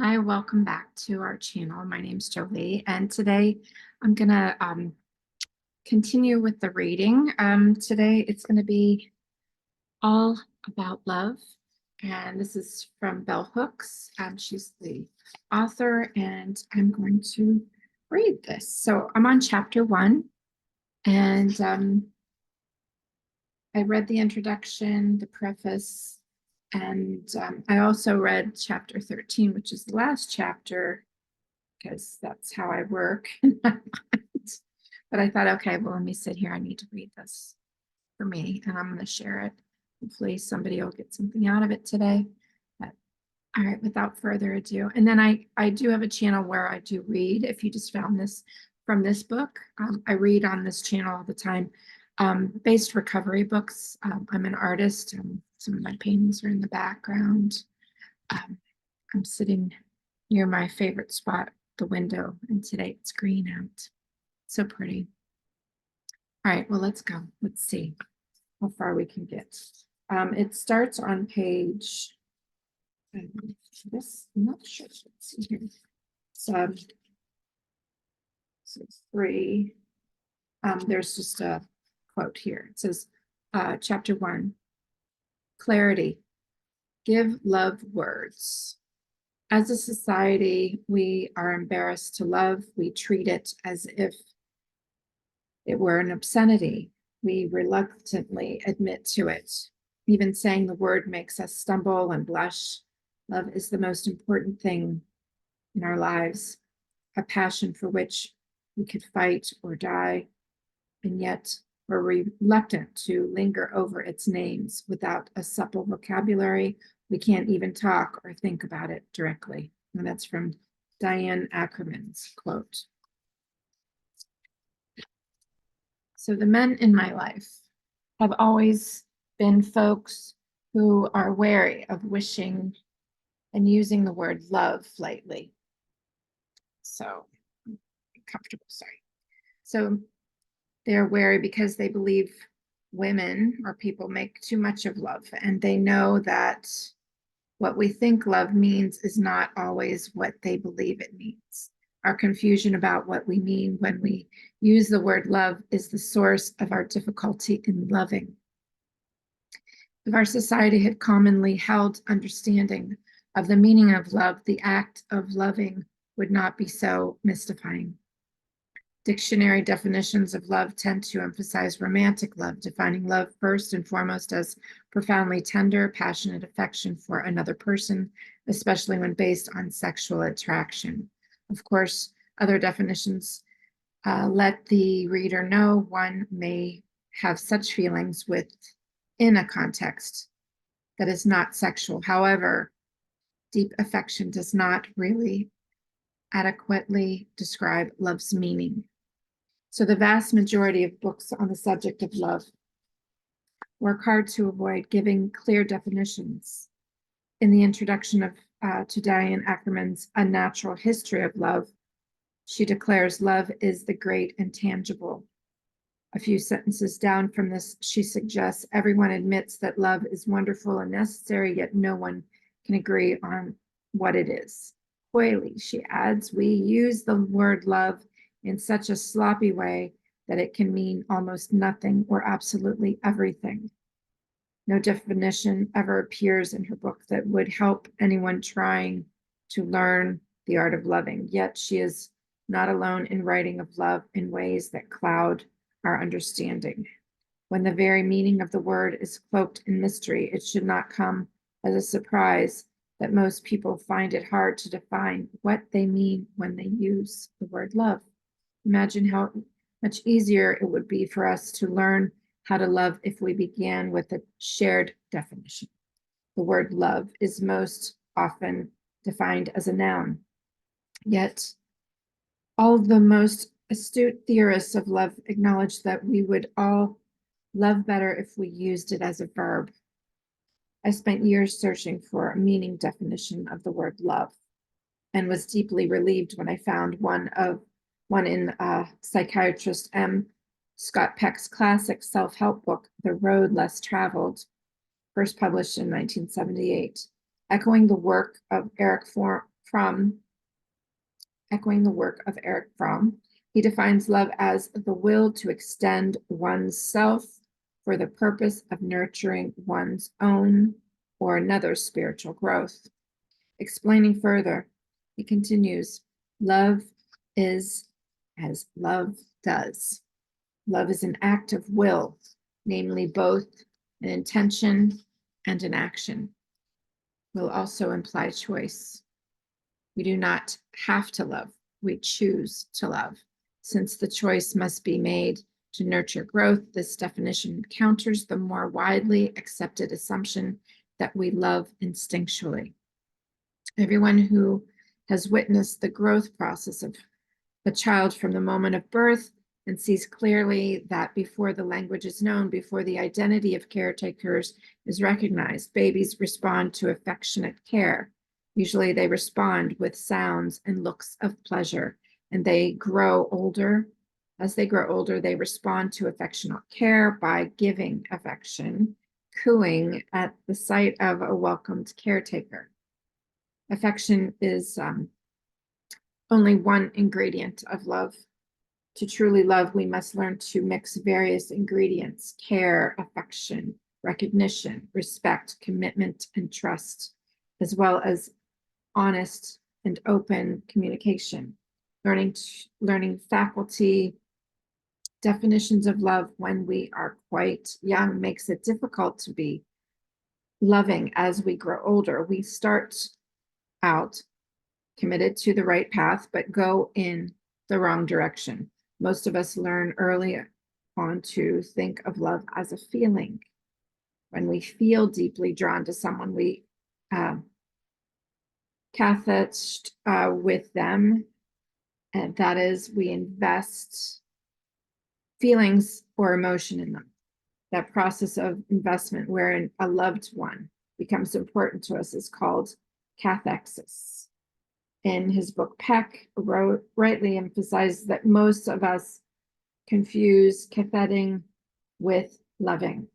Hi, welcome back to our channel. My name's Jolie, and today I'm gonna continue with the reading. Today it's gonna be all about love, and this is from Bell Hooks. She's the author, and I'm going to read this. So I'm on chapter 1, and I read the introduction, the preface, and I also read chapter 13, which is the last chapter, because that's how I work. But I thought, okay, well, let me sit here. I need to read this for me, and I'm going to share it. Hopefully somebody will get something out of it today. But all right, without further ado. And then I do have a channel where I do read. If you just found this from this book, I read on this channel all the time. Based recovery books. I'm an artist. Some of my paintings are in the background. I'm sitting near my favorite spot, the window, and today it's green out. So pretty. All right, well, let's go. Let's see how far we can get. It starts on page, this, I'm not sure. Let's see here. So 3. There's just a quote here. It says, chapter 1, clarity, give love words. As a society, we are embarrassed to love. We treat it as if it were an obscenity. We reluctantly admit to it. Even saying the word makes us stumble and blush. Love is the most important thing in our lives, a passion for which we could fight or die, and yet we're reluctant to linger over its names. Without a supple vocabulary, we can't even talk or think about it directly. And that's from Diane Ackerman's quote. So the men in my life have always been folks who are wary of wishing and using the word love lightly. So comfortable, sorry. So they're wary because they believe women or people make too much of love, and they know that what we think love means is not always what they believe it means. Our confusion about what we mean when we use the word love is the source of our difficulty in loving. If our society had commonly held understanding of the meaning of love, the act of loving would not be so mystifying. Dictionary definitions of love tend to emphasize romantic love, defining love first and foremost as profoundly tender, passionate affection for another person, especially when based on sexual attraction. Of course, other definitions let the reader know one may have such feelings within a context that is not sexual. However, deep affection does not really adequately describe love's meaning. So the vast majority of books on the subject of love work hard to avoid giving clear definitions. In the introduction to Diane Ackerman's Unnatural History of Love, she declares love is the great intangible. A few sentences down from this, she suggests everyone admits that love is wonderful and necessary, yet no one can agree on what it is. Coyly, she adds, we use the word love in such a sloppy way that it can mean almost nothing or absolutely everything. No definition ever appears in her book that would help anyone trying to learn the art of loving. Yet she is not alone in writing of love in ways that cloud our understanding. When the very meaning of the word is cloaked in mystery, it should not come as a surprise that most people find it hard to define what they mean when they use the word love. Imagine how much easier it would be for us to learn how to love if we began with a shared definition. The word love is most often defined as a noun. Yet, all of the most astute theorists of love acknowledge that we would all love better if we used it as a verb. I spent years searching for a meaning definition of the word love and was deeply relieved when I found one in psychiatrist M. Scott Peck's classic self-help book, The Road Less Traveled, first published in 1978. Echoing the work of Eric Fromm, echoing the work of Eric Fromm, he defines love as the will to extend one's self for the purpose of nurturing one's own or another's spiritual growth. Explaining further, he continues, love is as love does. Love is an act of will, namely both an intention and an action. Will also imply choice. We do not have to love, we choose to love. Since the choice must be made to nurture growth, this definition counters the more widely accepted assumption that we love instinctually. Everyone who has witnessed the growth process of a child from the moment of birth and sees clearly that before the language is known, before the identity of caretakers is recognized, babies respond to affectionate care. Usually they respond with sounds and looks of pleasure, and they grow older. As they grow older, they respond to affectionate care by giving affection, cooing at the sight of a welcomed caretaker. Affection is only one ingredient of love. To truly love, we must learn to mix various ingredients: care, affection, recognition, respect, commitment, and trust, as well as honest and open communication. Learning faculty definitions of love when we are quite young makes it difficult to be loving as we grow older. We start out committed to the right path, but go in the wrong direction. Most of us learn early on to think of love as a feeling. When we feel deeply drawn to someone, we cathetched with them, and that is, we invest feelings or emotion in them. That process of investment wherein a loved one becomes important to us is called cathexis. In his book, Peck rightly emphasized that most of us confuse cathetting with loving.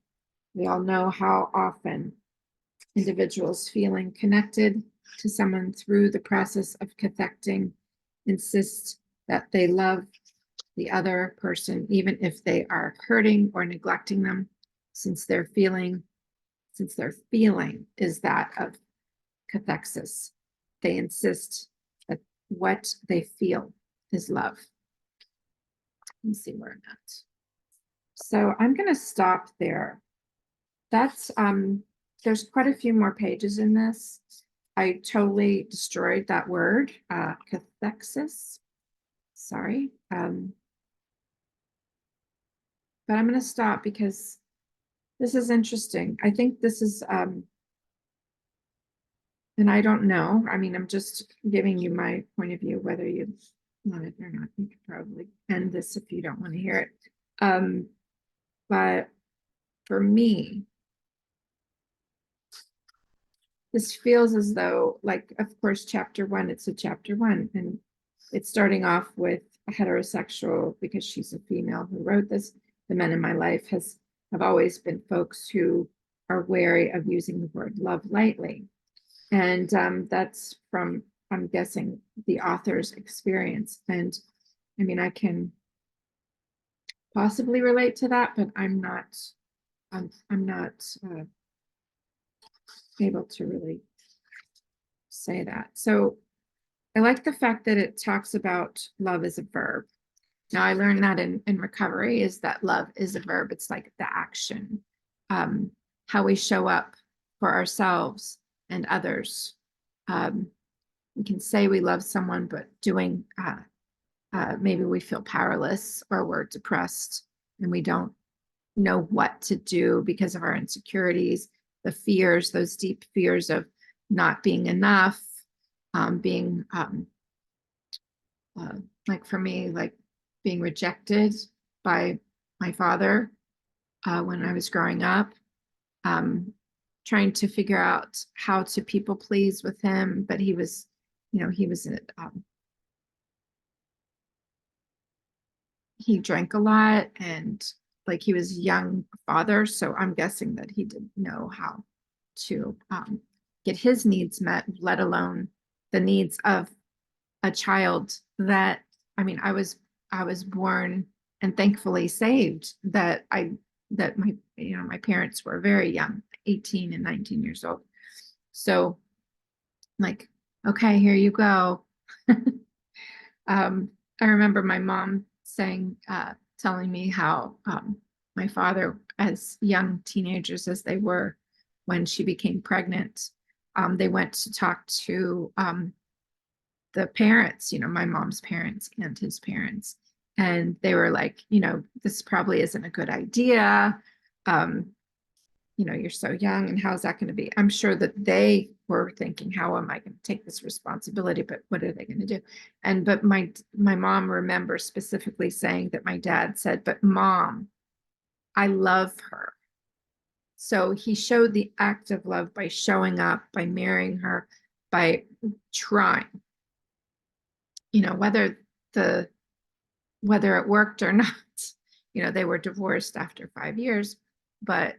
We all know how often individuals feeling connected to someone through the process of cathecting insist that they love the other person, even if they are hurting or neglecting them, since their feeling is that of cathexis. They insist that what they feel is love. Let's see where I'm at. So I'm going to stop there. That's there's quite a few more pages in this. I totally destroyed that word, cathexis. Sorry. But I'm going to stop because this is interesting. I think this is, and I don't know. I mean, I'm just giving you my point of view, whether you want it or not. You could probably end this if you don't want to hear it. But for me, this feels as though, like, of course, chapter 1, it's a chapter 1, and it's starting off with a heterosexual, because she's a female who wrote this. The men in my life have always been folks who are wary of using the word love lightly. And that's from, I'm guessing, the author's experience. And I mean, I can possibly relate to that, but I'm not able to really say that. So I like the fact that it talks about love as a verb. Now, I learned that in recovery, is that love is a verb. It's like the action, how we show up for ourselves and others. We can say we love someone, but doing, maybe we feel powerless or we're depressed and we don't know what to do because of our insecurities, the fears, those deep fears of not being enough, being like for me, like being rejected by my father when I was growing up, trying to figure out how to people please with him, but he was, he drank a lot, and like he was a young father, so I'm guessing that he didn't know how to get his needs met, let alone the needs of a child that, I mean, I was born and thankfully saved that my parents were very young, 18 and 19 years old. So like, okay, here you go. I remember my mom telling me how my father, as young teenagers as they were, when she became pregnant, they went to talk to the parents, my mom's parents and his parents. And they were like, this probably isn't a good idea. Um, you're so young, and how's that going to be? I'm sure that they were thinking, how am I going to take this responsibility? But what are they going to do? But my mom remembers specifically saying that my dad said, but mom, I love her. So he showed the act of love by showing up, by marrying her, by trying, whether it worked or not. They were divorced after 5 years, but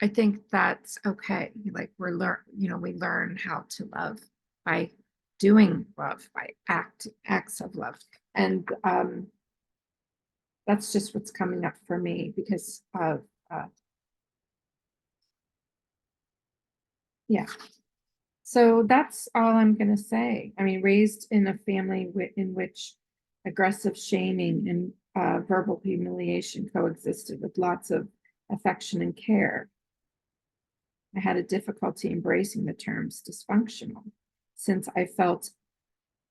I think that's okay. Like we learn how to love by doing love, by acts of love. And that's just what's coming up for me because of, yeah. So that's all I'm going to say. I mean, raised in a family in which aggressive shaming and verbal humiliation coexisted with lots of affection and care. I had a difficulty embracing the terms dysfunctional since I felt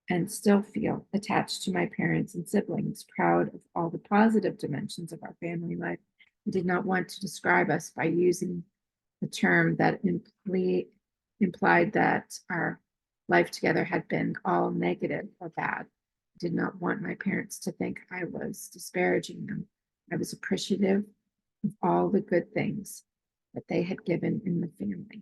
and still feel attached to my parents and siblings, proud of all the positive dimensions of our family life, and did not want to describe us by using a term that implied that our life together had been all negative or bad. I did not want my parents to think I was disparaging them. I was appreciative of all the good things that they had given in the family.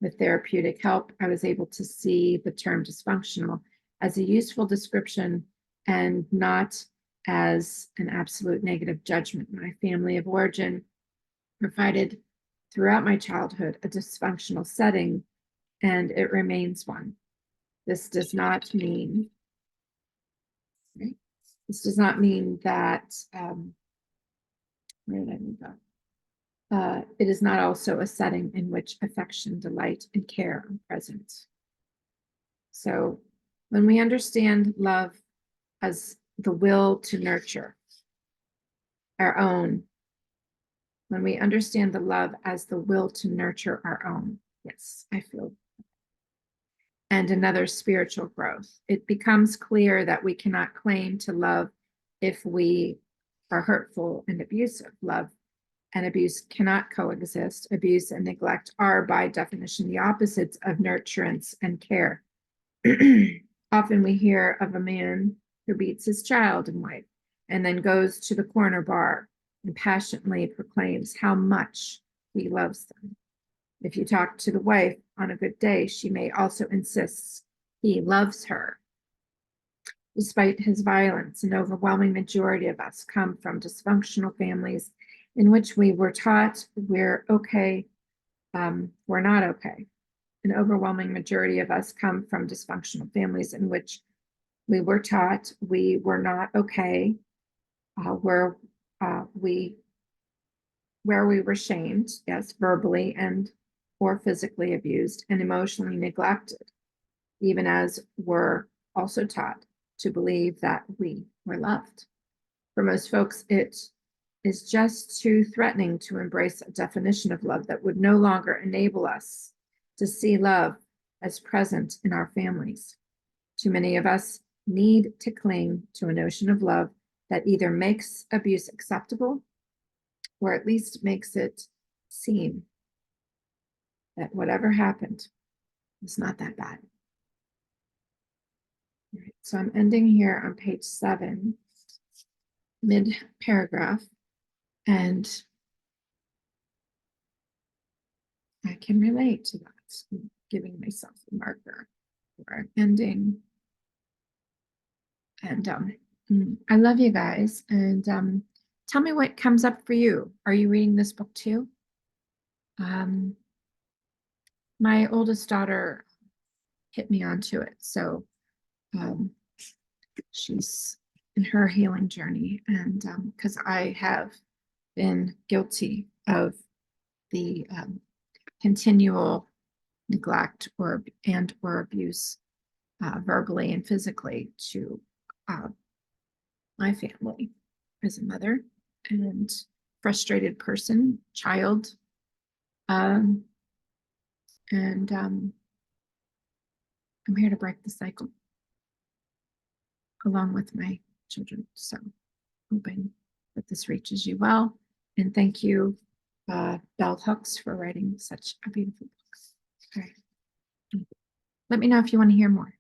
With therapeutic help, I was able to see the term dysfunctional as a useful description and not as an absolute negative judgment. My family of origin provided throughout my childhood a dysfunctional setting, and it remains one. This does not mean, right? This does not mean that, where did I move up? It is not also a setting in which affection, delight, and care are present. So when we understand love as the will to nurture our own, when we understand the love as the will to nurture our own, yes, I feel, and another spiritual growth, it becomes clear that we cannot claim to love if we are hurtful and abusive. Love and abuse cannot coexist. Abuse and neglect are, by definition, the opposites of nurturance and care. Often we hear of a man who beats his child and wife and then goes to the corner bar and passionately proclaims how much he loves them. If you talk to the wife on a good day, she may also insist he loves her. Despite his violence, an overwhelming majority of us come from dysfunctional families in which we were taught we're okay, we're not okay. An overwhelming majority of us come from dysfunctional families in which we were taught we were not okay, where we were shamed, yes, verbally and or physically abused and emotionally neglected, even as we're also taught to believe that we were loved. For most folks, it is just too threatening to embrace a definition of love that would no longer enable us to see love as present in our families. Too many of us need to cling to a notion of love that either makes abuse acceptable or at least makes it seem that whatever happened was not that bad. All right, so I'm ending here on page 7, mid-paragraph, and I can relate to that. I'm giving myself a marker for ending. And I love you guys. And tell me what comes up for you. Are you reading this book too? my oldest daughter hit me onto it. So um, she's in her healing journey. And because I have been guilty of the continual neglect or abuse, verbally and physically, to uh, my family as a mother and frustrated person, child, um, and I'm here to break the cycle along with my children. So hoping that this reaches you well. And thank you, Bell Hooks, for writing such a beautiful book. All right. Let me know if you want to hear more.